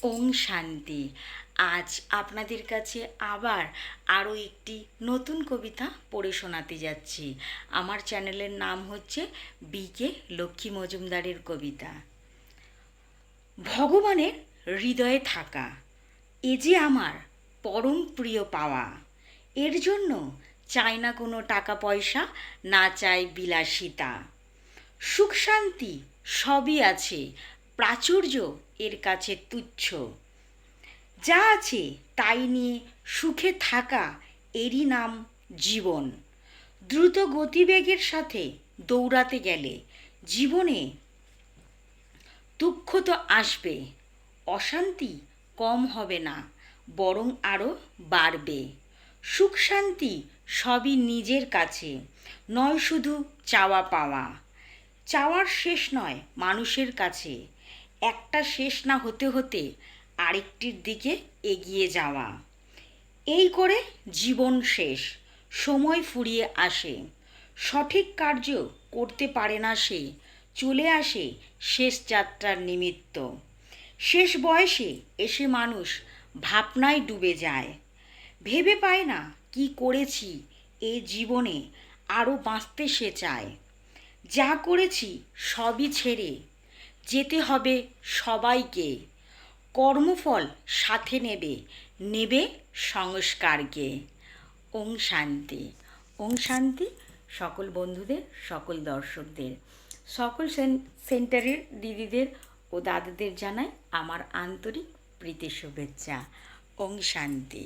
ওং শান্তি। আজ আপনাদের কাছে আবার আরও একটি নতুন কবিতা পড়ে শোনাতে যাচ্ছি। আমার চ্যানেলের নাম হচ্ছে বিকে লক্ষ্মী মজুমদারের কবিতা। ভগবানের হৃদয়ে থাকা এ যে আমার পরম প্রিয় পাওয়া। এর জন্য চাই না কোনো টাকা পয়সা, না চাই বিলাসিতা। সুখ শান্তি সবই আছে, প্রাচুর্য এর কাছে তুচ্ছ। যা আছে তাই নিয়ে সুখে থাকা এরই নাম জীবন। দ্রুত গতিবেগের সাথে দৌড়াতে গেলে জীবনে দুঃখ তো আসবে, অশান্তি কম হবে না, বরং আরও বাড়বে। সুখ শান্তি সবই নিজের কাছে, নয় শুধু চাওয়া পাওয়া। চাওয়ার শেষ নয় মানুষের কাছে, একটা শেষ না হতে হতে আরেকটির দিকে এগিয়ে যাওয়া। এই করে জীবন শেষ, সময় ফুরিয়ে আসে, সঠিক কার্য করতে পারে না সে, চলে আসে শেষ যাত্রার নিমিত্ত। শেষ বয়সে এসে মানুষ ভাবনায় ডুবে যায়, ভেবে পায় না কি করেছি এ জীবনে, আরও বাঁচতে সে চায়। যা করেছি সবই ছেড়ে যেতে হবে সবাইকে, কর্মফল সাথে নেবে, নেবে সংস্কারকে। ওং শান্তি। ওং শান্তি সকল বন্ধুদের, সকল দর্শকদের, সকল সেন্টারের দিদিদের ও দাদাদের জানাই আমার আন্তরিক প্রীতি শুভেচ্ছা। ওং শান্তি।